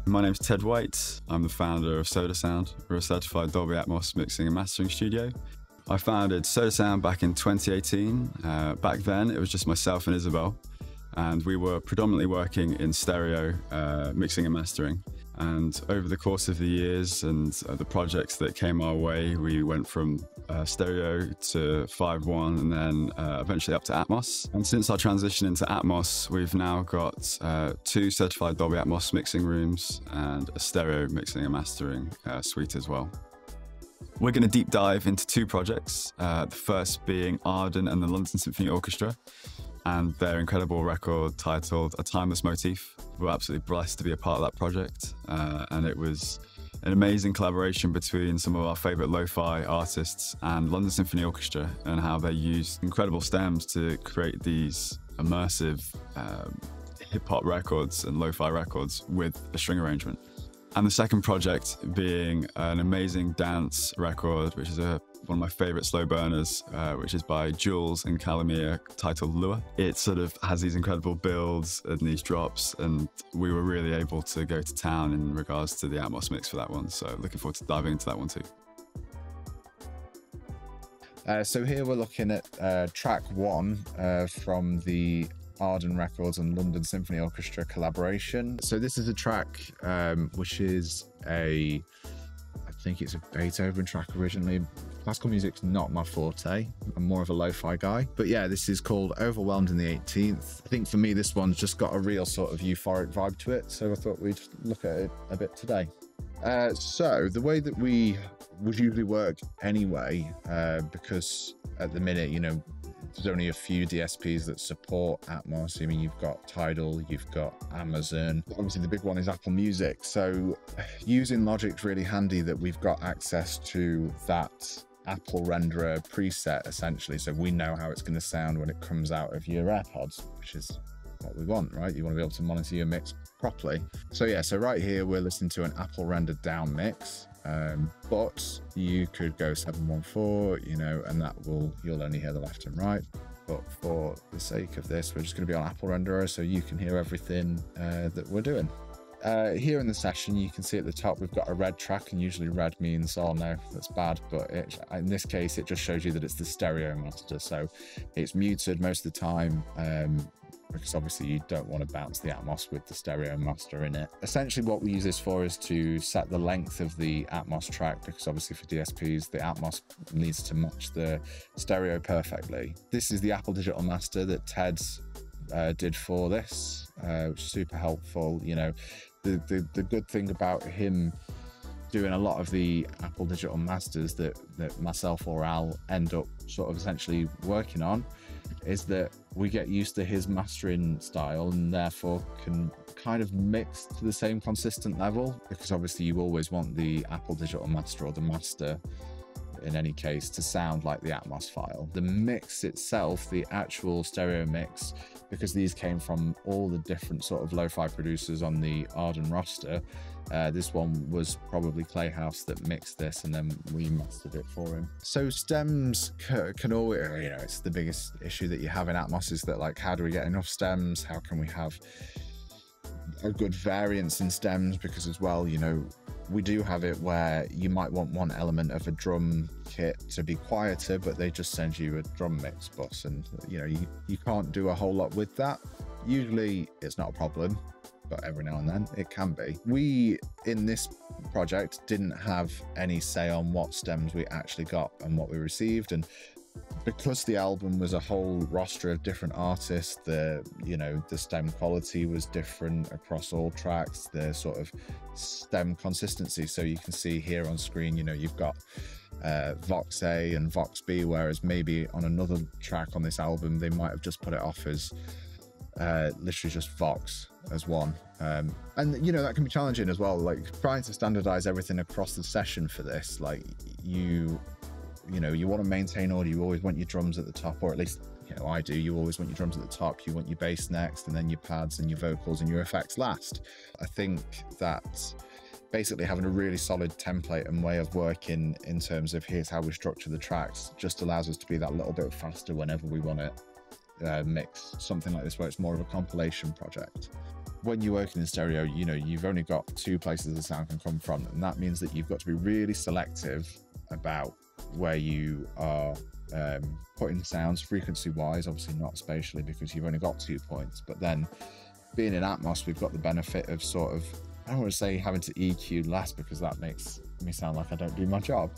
My name's Ted White. I'm the founder of Soda Sound. We're a certified Dolby Atmos mixing and mastering studio. I founded Soda Sound back in 2018. Back then, it was just myself and Isabel, and we were predominantly working in stereo, mixing and mastering. And over the course of the years and the projects that came our way, we went from stereo to 5.1 and then eventually up to Atmos. And since our transition into Atmos, we've now got 2 certified Dolby Atmos mixing rooms and a stereo mixing and mastering suite as well. We're going to deep dive into 2 projects, the first being Arden and the London Symphony Orchestra, and their incredible record titled A Timeless Motif. We're absolutely blessed to be a part of that project, and it was an amazing collaboration between some of our favourite lo-fi artists and London Symphony Orchestra, and how they used incredible stems to create these immersive hip-hop records and lo-fi records with a string arrangement. And the second project being an amazing dance record, which is one of my favourite slow burners, which is by Jules and Calamia, titled Lure. It sort of has these incredible builds and these drops, and we were really able to go to town in regards to the Atmos mix for that one. So looking forward to diving into that one too. So here we're looking at track 1 from the Arden Records and London Symphony Orchestra collaboration. So this is a track which is I think it's a Beethoven track originally. Classical music's not my forte. I'm more of a lo-fi guy. But yeah, this is called Overwhelmed in the 18th. I think for me, this one's just got a real sort of euphoric vibe to it. So I thought we'd look at it a bit today. So the way that we would usually work anyway, because at the minute, you know, there's only a few DSPs that support Atmos. I mean, you've got Tidal, you've got Amazon. Obviously, the big one is Apple Music. So using Logic's really handy that we've got access to that Apple renderer preset, essentially. So we know how it's going to sound when it comes out of your AirPods, which is what we want, right? You want to be able to monitor your mix properly. So yeah, so right here, we're listening to an Apple rendered down mix. But you could go 714, you know, and you'll only hear the left and right. But for the sake of this, we're just going to be on Apple Renderer, so you can hear everything that we're doing. Here in the session, you can see at the top, we've got a red track, and usually red means, oh no, that's bad. But in this case, it just shows you that it's the stereo master. So it's muted most of the time, because obviously you don't want to bounce the Atmos with the stereo master in it. Essentially what we use this for is to set the length of the Atmos track, because obviously for DSPs, the Atmos needs to match the stereo perfectly. This is the Apple Digital Master that Ted did for this, which is super helpful. You know, the good thing about him doing a lot of the Apple Digital Masters that myself or Al end up sort of essentially working on is that we get used to his mastering style and therefore can kind of mix to the same consistent level, because obviously you always want the Apple Digital Master, or the master in any case, to sound like the Atmos file. The mix itself, the actual stereo mix, because these came from all the different sort of lo-fi producers on the Arden roster, this one was probably Clayhouse that mixed this, and then we mastered it for him. So stems can always, you know, it's the biggest issue that you have in Atmos, is that, like, how do we get enough stems? How can we have a good variance in stems? Because as well, you know, we do have it where you might want one element of a drum kit to be quieter, but they just send you a drum mix bus, and you know, you can't do a whole lot with that. Usually it's not a problem, but every now and then it can be. We, in this project, didn't have any say on what stems we actually got and what we received, and because the album was a whole roster of different artists, the stem quality was different across all tracks, the sort of stem consistency. So you can see here on screen, you know, you've got Vox A and Vox B, whereas maybe on another track on this album, they might have just put it off as literally just Vox as one. And you know, that can be challenging as well, like trying to standardize everything across the session for this. Like you know, you want to maintain order. You always want your drums at the top, or at least, you know, I do. You always want your drums at the top. You want your bass next, and then your pads and your vocals and your effects last. I think that basically having a really solid template and way of working in terms of here's how we structure the tracks just allows us to be that little bit faster whenever we want to mix something like this, where it's more of a compilation project. when you're working in stereo, you know, you've only got two places the sound can come from, and that means that you've got to be really selective about where you are putting sounds frequency wise, obviously not spatially because you've only got 2 points. But then being in Atmos, we've got the benefit of sort of, I don't want to say having to EQ less because that makes me sound like I don't do my job,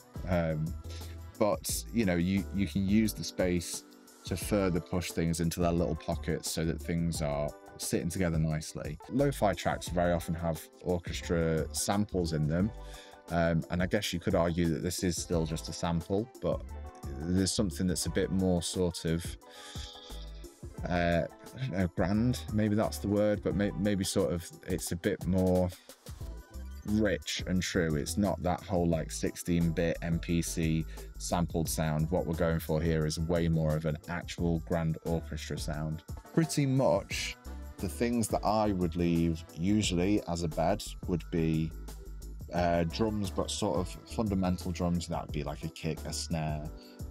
but you know, you can use the space to further push things into their little pockets so that things are sitting together nicely. Lo-fi tracks very often have orchestra samples in them, and I guess you could argue that this is still just a sample, but there's something that's a bit more sort of I don't know, grand, maybe that's the word, but maybe sort of it's a bit more rich and true. It's not that whole like 16-bit MPC sampled sound. What we're going for here is way more of an actual grand orchestra sound. Pretty much the things that I would leave usually as a bed would be drums, but sort of fundamental drums. That would be like a kick, a snare,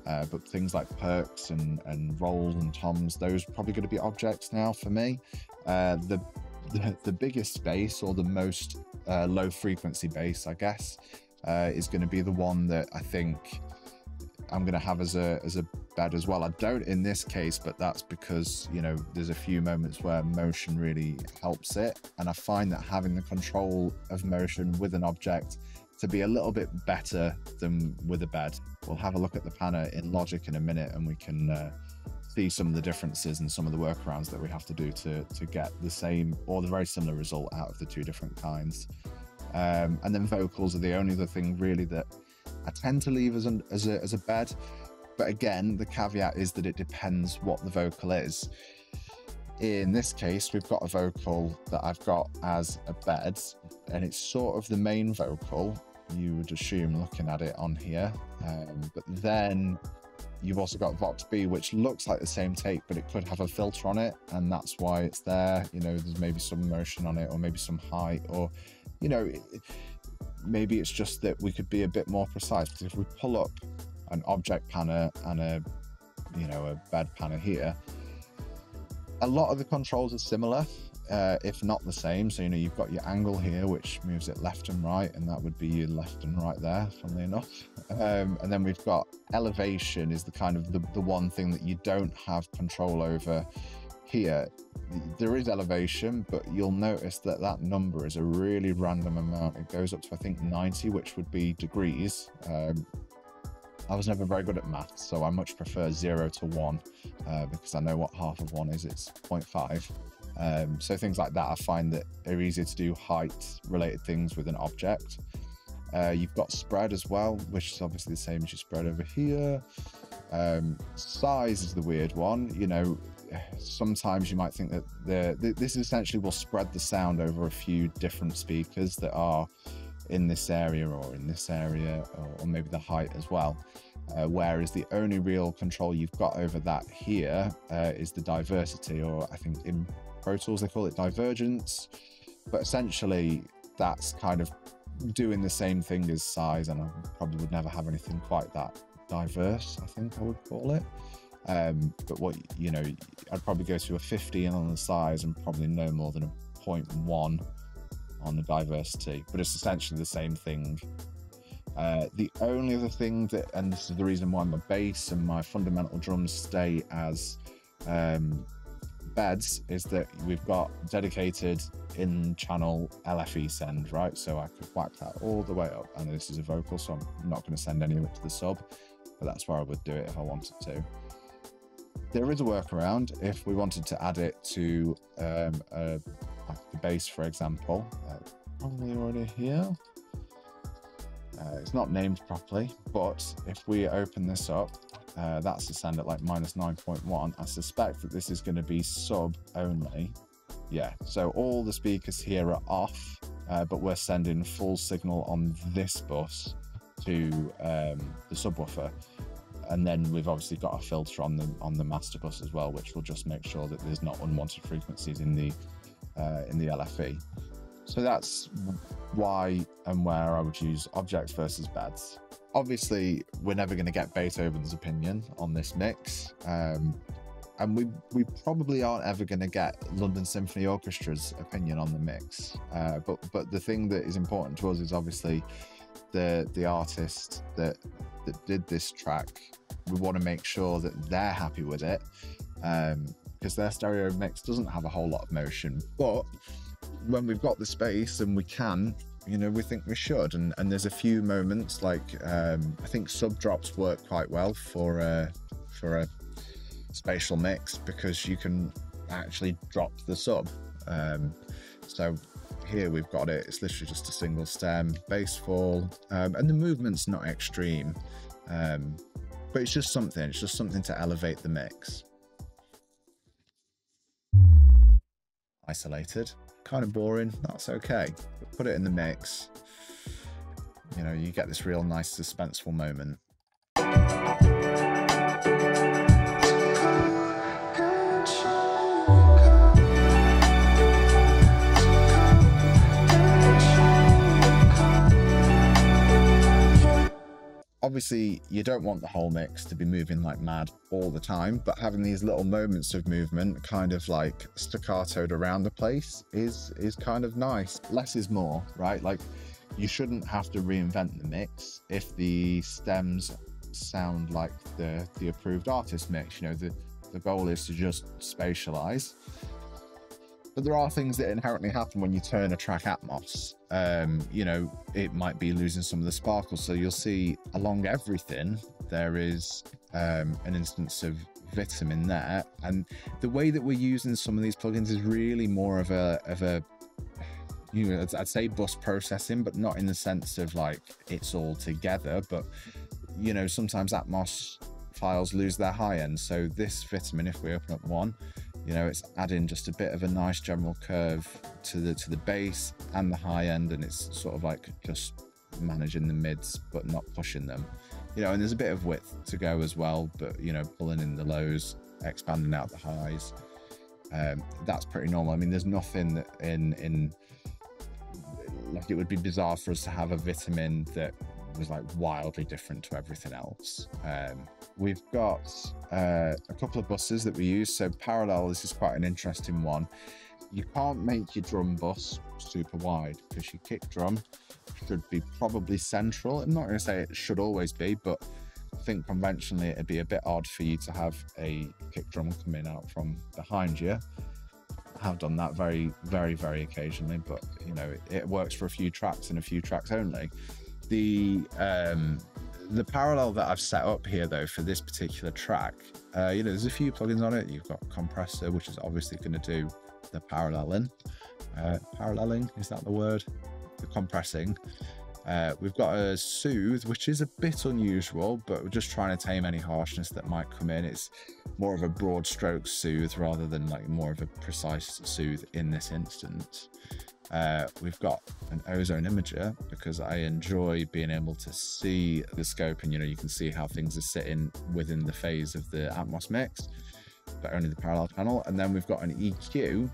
but things like perks and rolls and toms, those are probably going to be objects now for me. The biggest bass, or the most low frequency bass, I guess, is going to be the one that I think I'm going to have as a bed as well. I don't in this case, but that's because, you know, there's a few moments where motion really helps it, and I find that having the control of motion with an object to be a little bit better than with a bed. We'll have a look at the panner in Logic in a minute, and we can see some of the differences and some of the workarounds that we have to do to get the same or the very similar result out of the two different kinds. And then vocals are the only other thing really that I tend to leave as a bed. But again, the caveat is that it depends what the vocal is. In this case, we've got a vocal that I've got as a bed, and it's sort of the main vocal, you would assume looking at it on here. But then you've also got Vox B, which looks like the same take, but it could have a filter on it, and that's why it's there. You know, there's maybe some motion on it, or maybe some height, or, you know, maybe it's just that we could be a bit more precise. Because if we pull up an object panner and a bed panner here, a lot of the controls are similar, if not the same. So, you know, you've got your angle here, which moves it left and right, and that would be your left and right there, funnily enough. And then we've got elevation is the kind of the one thing that you don't have control over here. There is elevation, but you'll notice that that number is a really random amount. It goes up to, I think, 90, which would be degrees. I was never very good at maths, so I much prefer 0 to 1, because I know what half of 1 is. It's 0.5. So things like that, I find that they're easier to do height-related things with an object. You've got spread as well, which is obviously the same as your spread over here. Size is the weird one. You know, sometimes you might think that this essentially will spread the sound over a few different speakers that are in this area or in this area, or maybe the height as well. Whereas the only real control you've got over that here is the diversity, or I think in Pro Tools they call it divergence. But essentially that's kind of doing the same thing as size, and I probably would never have anything quite that diverse, I think I would call it. But what, you know, I'd probably go to a 15 on the size and probably no more than a 0.1 on the diversity, but it's essentially the same thing. The only other thing that, and this is the reason why my bass and my fundamental drums stay as beds, is that we've got dedicated in-channel LFE send, right? So I could whack that all the way up, and this is a vocal, so I'm not going to send any of it to the sub, but that's where I would do it if I wanted to. There is a workaround if we wanted to add it to like the bass, for example. Probably already here. It's not named properly, but if we open this up, that's the send at like -9.1. I suspect that this is going to be sub only. Yeah, so all the speakers here are off, but we're sending full signal on this bus to the subwoofer. And then we've obviously got a filter on the master bus as well, which will just make sure that there's not unwanted frequencies in the LFE. So that's why and where I would use objects versus beds. Obviously, we're never going to get Beethoven's opinion on this mix. and we probably aren't ever going to get London Symphony Orchestra's opinion on the mix. But the thing that is important to us is obviously the artist that did this track. We want to make sure that they're happy with it, because their stereo mix doesn't have a whole lot of motion. But when we've got the space and we can, you know, we think we should. And there's a few moments like I think sub drops work quite well for a spatial mix, because you can actually drop the sub. So here we've got it, it's literally just a single stem bass fall, and the movement's not extreme, but it's just something to elevate the mix. Isolated, kind of boring, that's okay, but put it in the mix, you know, you get this real nice suspenseful moment. Obviously, you don't want the whole mix to be moving like mad all the time, but having these little moments of movement kind of like staccatoed around the place is kind of nice. Less is more, right? Like, you shouldn't have to reinvent the mix if the stems sound like the approved artist mix. You know, the goal is to just spatialize. But there are things that inherently happen when you turn a track Atmos. You know, it might be losing some of the sparkle. So you'll see along everything, there is an instance of vitamin there. And the way that we're using some of these plugins is really more of a you know, I'd say bus processing, but not in the sense of like it's all together. But, you know, sometimes Atmos files lose their high end. So this vitamin, if we open up one, you know, it's adding just a bit of a nice general curve to the bass and the high end, and it's sort of like just managing the mids but not pushing them, you know. And there's a bit of width to go as well, but, you know, pulling in the lows, expanding out the highs, that's pretty normal. I mean, there's nothing that in like, it would be bizarre for us to have a vitamin that was like wildly different to everything else. We've got a couple of buses that we use. So parallel, this is quite an interesting one. You can't make your drum bus super wide because your kick drum should be probably central. I'm not going to say it should always be, but I think conventionally it'd be a bit odd for you to have a kick drum coming out from behind you. I have done that very, very, very occasionally, but, you know, it works for a few tracks and a few tracks only. The parallel that I've set up here though for this particular track, you know, there's a few plugins on it. You've got compressor, which is obviously going to do the paralleling. Paralleling, is that the word? The compressing. We've got a soothe, which is a bit unusual, but we're just trying to tame any harshness that might come in. It's more of a broad stroke soothe rather than like more of a precise soothe in this instance. We've got an ozone imager because I enjoy being able to see the scope, and, you know, you can see how things are sitting within the phase of the Atmos mix, but only the parallel channel. And then we've got an EQ,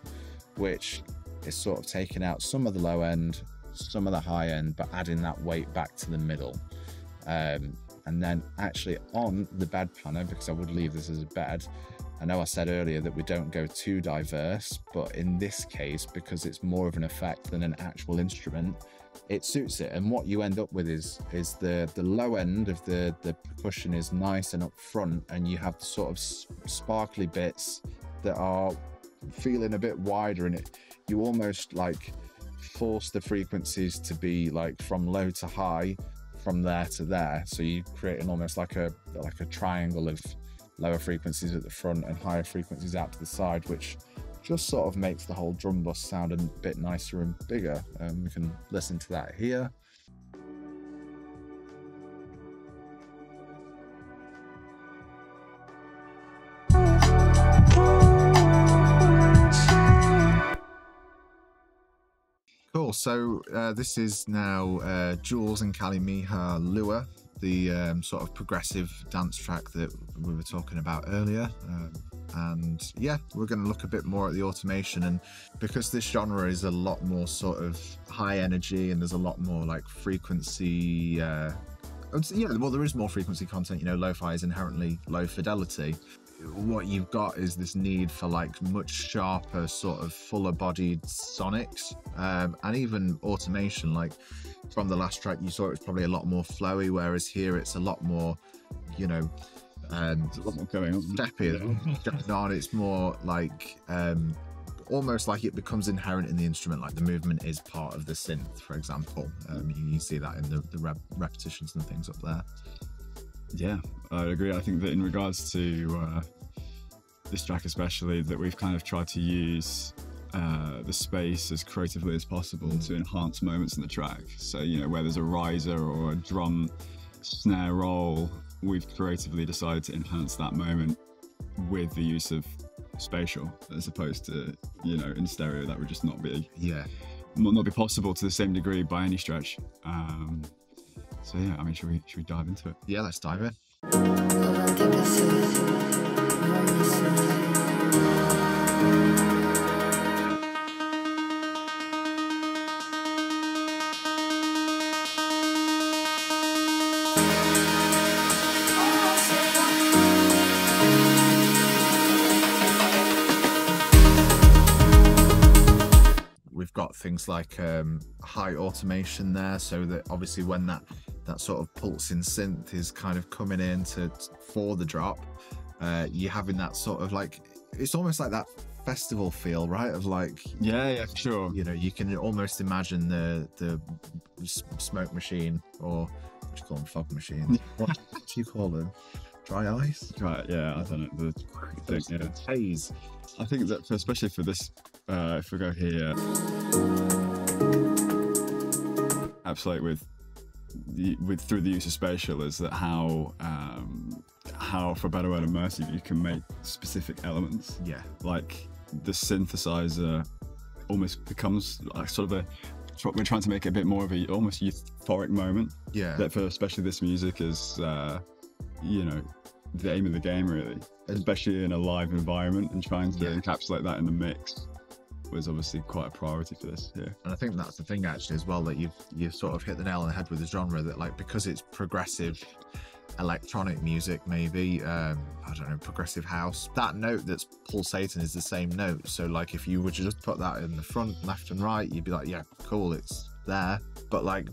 which is sort of taking out some of the low end, some of the high end, but adding that weight back to the middle. And then actually on the bed panner, because I would leave this as a bed, I know I said earlier that we don't go too diverse, but in this case, because it's more of an effect than an actual instrument, it suits it. And what you end up with is the low end of the percussion is nice and up front, and you have the sort of sparkly bits that are feeling a bit wider, and you almost like force the frequencies to be like from low to high, from there to there. So you create an almost like a triangle of lower frequencies at the front and higher frequencies out to the side, which just sort of makes the whole drum bus sound a bit nicer and bigger. We can listen to that here. Cool, so this is now Jules and Kali Miha Lua, the sort of progressive dance track that we were talking about earlier. And yeah, we're going to look a bit more at the automation, and because this genre is a lot more sort of high energy and there's a lot more like frequency, yeah, well, there is more frequency content. You know, lo-fi is inherently low fidelity. what you've got is this need for like much sharper, sort of fuller bodied sonics, and even automation. Like from the last track you saw, it was probably a lot more flowy, whereas here it's a lot more, you know, there's a lot more going on. steppy going on. It's more like almost like it becomes inherent in the instrument, like the movement is part of the synth, for example. You see that in the repetitions and things up there. Yeah, I agree. I think that in regards to this track especially, that we've kind of tried to use the space as creatively as possible to enhance moments in the track. So, you know, where there's a riser or a drum snare roll, we've creatively decided to enhance that moment with the use of spatial, as opposed to, you know, in stereo that would just not be possible to the same degree by any stretch. So yeah, I mean, should we dive into it? Yeah, let's dive in. We've got things like high automation there, so that obviously when that sort of pulsing synth is kind of coming in for the drop, you're having that sort of like, it's almost like that festival feel, right? Of like, yeah, sure. You know, you can almost imagine the smoke machine, or what do you call them, fog machines? What do you call them? Dry ice? Right, yeah, I don't know. The haze. I think that especially for this, if we go here, absolutely through the use of spatial, is that how for a better word, immersive you can make specific elements. Yeah, like the synthesizer almost becomes like sort of we're trying to make it a bit more of a almost euphoric moment. Yeah, that for especially this music is you know, the aim of the game, really, especially in a live environment, and trying to encapsulate that in the mix was obviously quite a priority for this here. And I think that's the thing actually as well, that you've sort of hit the nail on the head with the genre, that like, because it's progressive electronic music, maybe I don't know, progressive house, that note that's pulsating is the same note. So like, if you were to just put that in the front, left and right, you'd be like, yeah, cool, it's there. But like,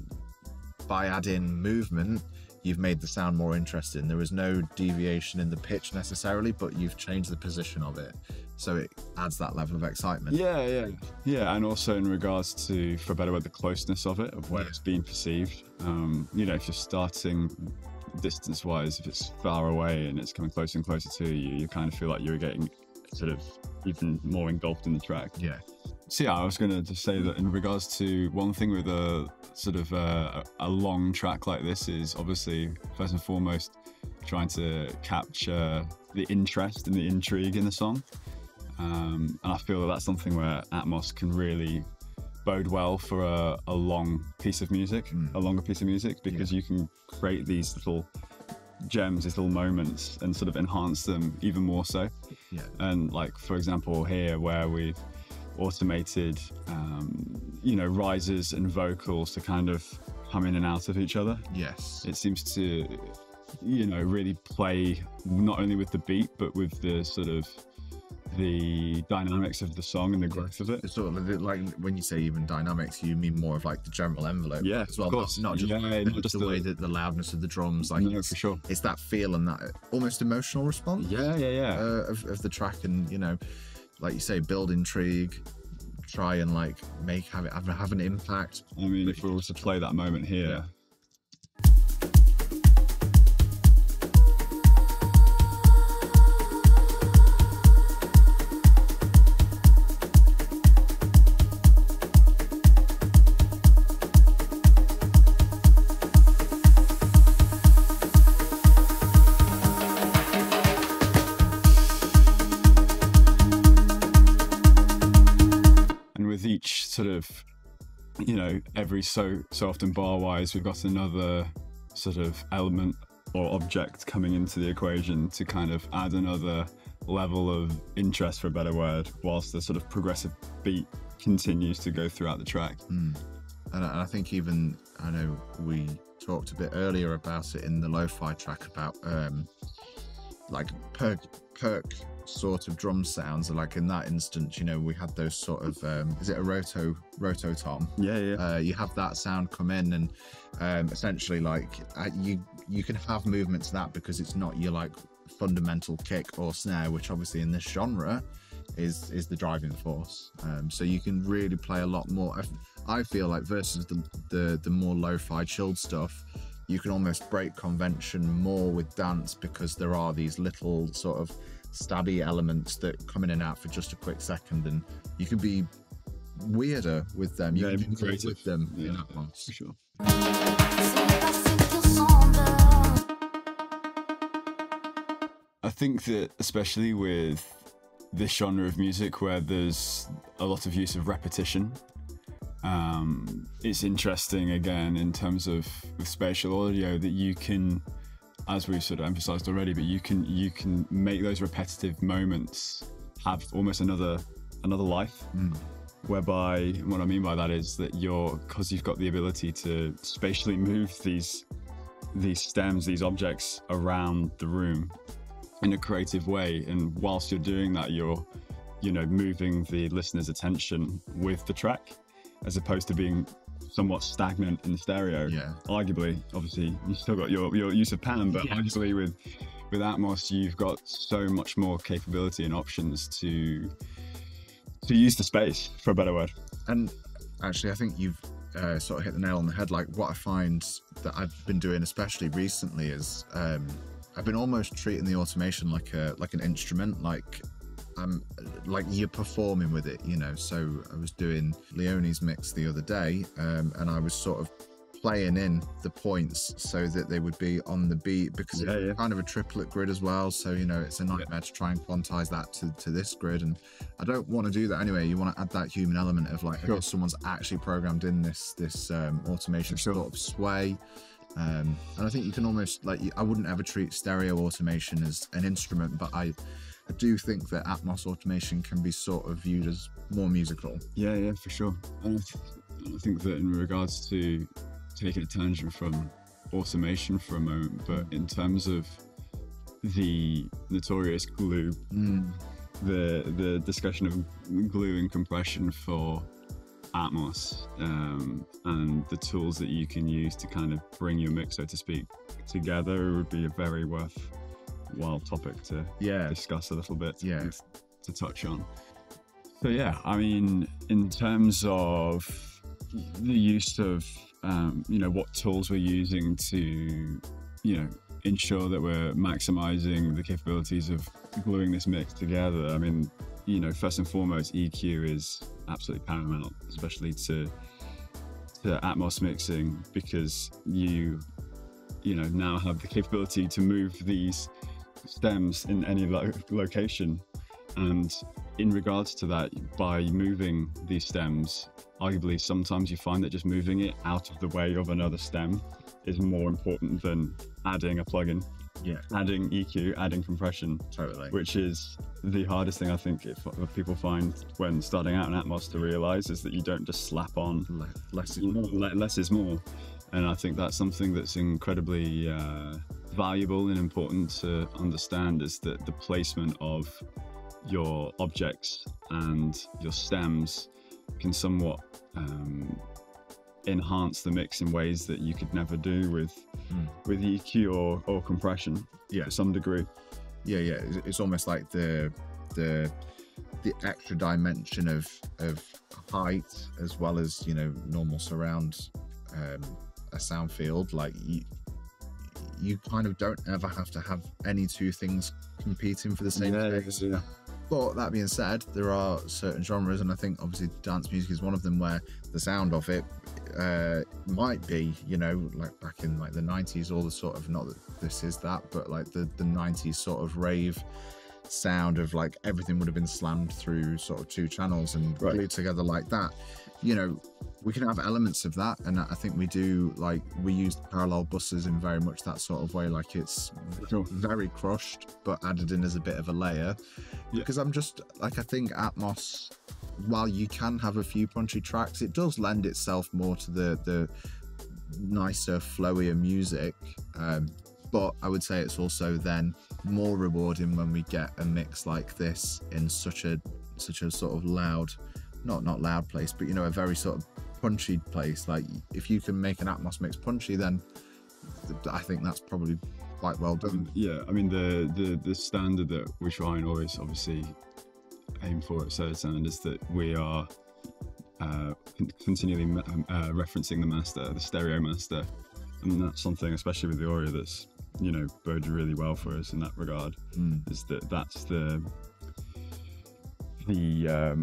by adding movement, you've made the sound more interesting. There is no deviation in the pitch necessarily, but you've changed the position of it, so it adds that level of excitement. Yeah, and also in regards to, for a better word, the closeness of it, of where it's being perceived. You know, if you're starting distance-wise, if it's far away and it's coming closer and closer to you, you kind of feel like you're getting sort of even more engulfed in the track. Yeah. So yeah, I was going to just say that in regards to one thing with a sort of a long track like this is obviously first and foremost trying to capture the interest and the intrigue in the song, and I feel that that's something where Atmos can really bode well for a long piece of music, a longer piece of music, because you can create these little gems, these little moments, and sort of enhance them even more so. Yeah. And like, for example, here where we've automated you know, risers and vocals to kind of come in and out of each other. Yes, it seems to, you know, really play not only with the beat but with the sort of the dynamics of the song and the growth of it. It's sort of like, when you say even dynamics, you mean more of like the general envelope. Yeah, as well, of course. not just the way that the loudness of the drums, like, no, for sure, it's that feel and that almost emotional response of the track, and you know, like you say, build intrigue, try and like have an impact. I mean, if we were to play that moment here. With each sort of, you know, every so often bar wise, we've got another sort of element or object coming into the equation to kind of add another level of interest, for a better word, whilst the sort of progressive beat continues to go throughout the track. And I think even, I know we talked a bit earlier about it in the lo-fi track about like perk sort of drum sounds. Like in that instance, you know, we had those sort of is it a roto tom? Yeah. You have that sound come in, and essentially like you can have movement to that because it's not your like fundamental kick or snare, which obviously in this genre is the driving force. So you can really play a lot more. I feel like versus the more lo-fi chilled stuff, you can almost break convention more with dance because there are these little sort of stabby elements that come in and out for just a quick second, and you can be weirder with them. You can be creative with them. Yeah, in that one. for sure. I think that especially with this genre of music where there's a lot of use of repetition, it's interesting again in terms of with spatial audio that you can, as we've sort of emphasized already, but you can make those repetitive moments have almost another life. Whereby, what I mean by that is that because you've got the ability to spatially move these stems, these objects around the room in a creative way, and whilst you're doing that, you're moving the listener's attention with the track, as opposed to being somewhat stagnant in the stereo. Yeah. Arguably, obviously, you've still got your use of pan, but arguably with Atmos, you've got so much more capability and options to use the space, for a better word. And actually, I think you've sort of hit the nail on the head. Like what I find that I've been doing, especially recently, is I've been almost treating the automation like an instrument, like you're performing with it, you know. So I was doing Leone's mix the other day, and I was sort of playing in the points so that they would be on the beat, because it's kind of a triplet grid as well. So, you know, it's a nightmare to try and quantize that to this grid, and I don't want to do that anyway. You want to add that human element of like, okay, someone's actually programmed in this automation sort of sway. And I think you can almost I wouldn't ever treat stereo automation as an instrument, but I do think that Atmos automation can be sort of viewed as more musical. Yeah, for sure. And I think that in regards to taking a tangent from automation for a moment, but in terms of the notorious glue, the discussion of glue and compression for Atmos, and the tools that you can use to kind of bring your mix, so to speak, together would be a very worthwhile topic to discuss a little bit, to touch on. So yeah, I mean, in terms of the use of what tools we're using to ensure that we're maximizing the capabilities of gluing this mix together, I mean, first and foremost, EQ is absolutely paramount, especially to Atmos mixing, because you now have the capability to move these stems in any location. And in regards to that, by moving these stems, arguably sometimes you find that just moving it out of the way of another stem is more important than adding a plugin. Adding EQ, adding compression, totally, which is the hardest thing I think people find when starting out in Atmos to realize, is that you don't just slap on less is more. Less is more. And I think that's something that's incredibly valuable and important to understand, is that the placement of your objects and your stems can somewhat enhance the mix in ways that you could never do with EQ or compression, to some degree. It's almost like the extra dimension of height, as well as normal surround a sound field. Like you kind of don't ever have to have any two things competing for the same space. But that being said, there are certain genres, and I think obviously dance music is one of them, where the sound of it might be, like back in like the 90s, all the sort of, not that this is that, but like the 90s sort of rave sound of like everything would have been slammed through sort of two channels and glued together like that. We can have elements of that, and I think we do. Like, we use parallel buses in very much that sort of way, like it's very crushed but added in as a bit of a layer. Because I'm just like, I think Atmos, while you can have a few punchy tracks, it does lend itself more to the nicer, flowier music, but I would say it's also then more rewarding when we get a mix like this in such a sort of loud, not loud place, but you know, a very sort of punchy place. Like if you can make an Atmos mix punchy, then I think that's probably quite well done. Yeah, I mean the standard that we try and always obviously aim for at Sodasound is that we are continually referencing the master, the stereo master, and that's something, especially with the Aurea, that's, you know, boded really well for us in that regard. Is that's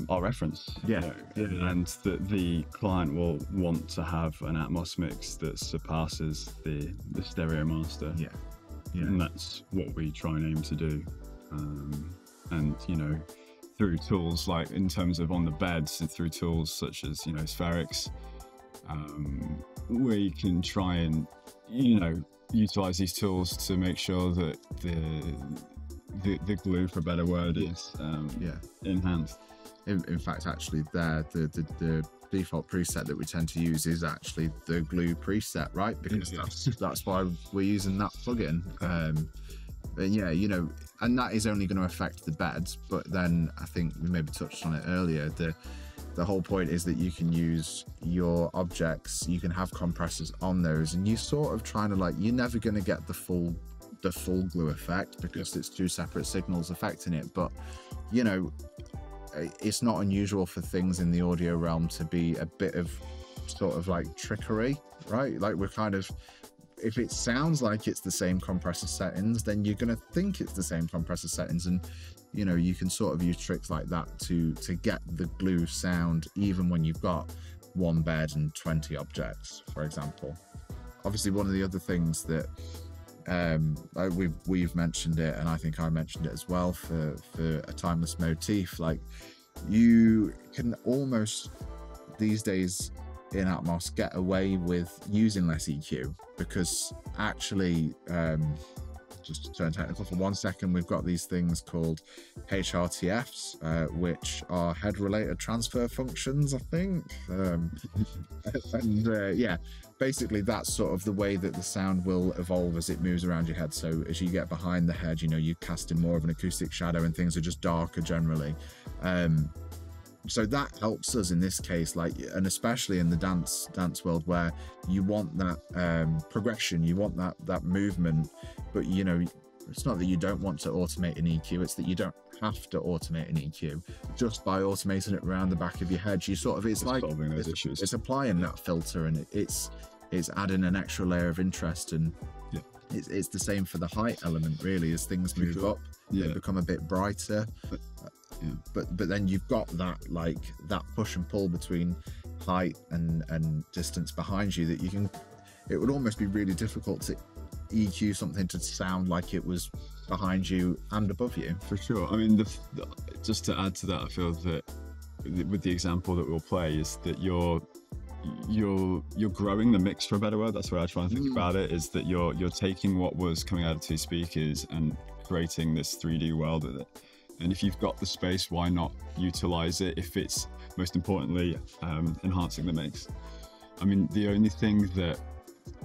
our reference, Yeah. you know, and that the client will want to have an Atmos mix that surpasses the stereo master. Yeah. And that's what we try and aim to do. And you know, through tools like, in terms of on the beds, through tools such as, you know, Spherix, we can try and, you know, utilize these tools to make sure that the glue, for a better word, is enhanced. In fact, actually, the default preset that we tend to use is actually the glue preset, right? Because that's why we're using that plugin. And yeah, you know, and that is only going to affect the beds. But then I think we maybe touched on it earlier. The whole point is that you can use your objects, you can have compressors on those, and you sort of trying to, like, you're never going to get the full glue effect because it's two separate signals affecting it. But you know, it's not unusual for things in the audio realm to be a bit of sort of like trickery, right? Like, we're kind of, if it sounds like it's the same compressor settings, then you're going to think it's the same compressor settings. And you know, you can sort of use tricks like that to get the glue sound even when you've got one bed and 20 objects, for example. Obviously, one of the other things that we've mentioned it, and I think I mentioned it as well, for a timeless motif, like, you can almost these days in Atmos get away with using less EQ, because actually, just to turn technical for 1 second, we've got these things called HRTFs, which are head related transfer functions, I think. Yeah, basically that's sort of the way that the sound will evolve as it moves around your head. So as you get behind the head, you know, you cast in more of an acoustic shadow and things are just darker generally. So that helps us in this case, like, and especially in the dance world, where you want that progression, you want that movement, but you know, it's not that you don't want to automate an EQ, it's that you don't have to automate an EQ. Just by automating it around the back of your head, you sort of, it's like it's applying that filter, and it's adding an extra layer of interest. And it's the same for the height element, really. As things move up, they become a bit brighter. But then you've got that, like, that push and pull between height and distance behind you, that you can, it would almost be really difficult to EQ something to sound like it was behind you and above you. For sure. I mean, just to add to that, I feel that with the example that we'll play, is that you're growing the mix, for a better word. That's where I try and think about it, is that you're taking what was coming out of two speakers and creating this 3D world with it. And if you've got the space, why not utilize it if it's, most importantly, enhancing the mix? I mean, the only thing that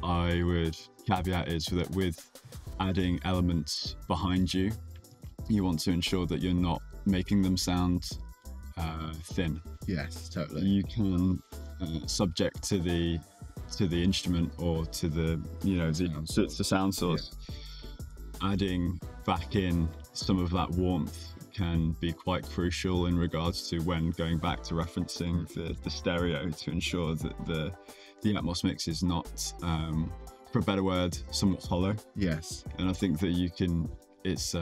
I would caveat is that with adding elements behind you, you want to ensure that you're not making them sound thin. Yes, totally. You can, subject to the instrument or to the, you know, the sound source, adding back in some of that warmth can be quite crucial in regards to when going back to referencing the stereo, to ensure that the Atmos mix is not, for a better word, somewhat hollow. Yes. And I think that you can, it's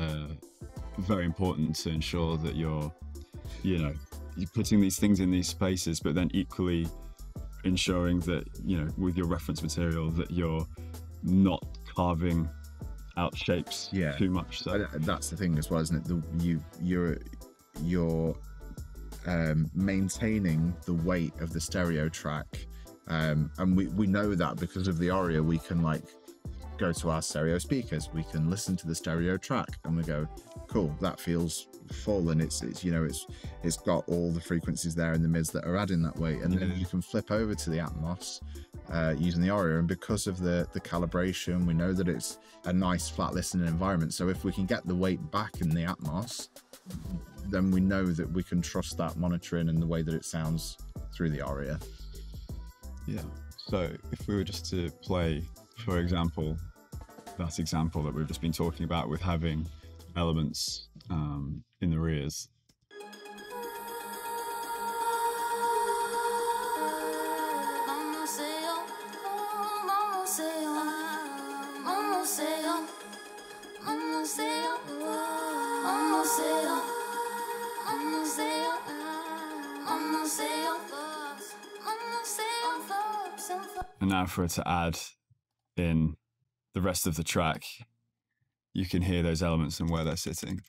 very important to ensure that you're putting these things in these spaces, but then equally ensuring that, you know, with your reference material, that you're not carving out shapes too much. So that's the thing as well, isn't it? You're maintaining the weight of the stereo track, and we know that because of the Aurea. We can, like, go to our stereo speakers, we can listen to the stereo track, and we go, cool, that feels full, and it's it's got all the frequencies there in the mids that are adding that weight, and then you can flip over to the Atmos using the Aria, and because of the calibration, we know that it's a nice flat listening environment. So if we can get the weight back in the Atmos, then we know that we can trust that monitoring and the way that it sounds through the Aria. Yeah. So if we were just to play, for example, that example that we've just been talking about with having elements in the rears. And now for it to add in the rest of the track, you can hear those elements and where they're sitting.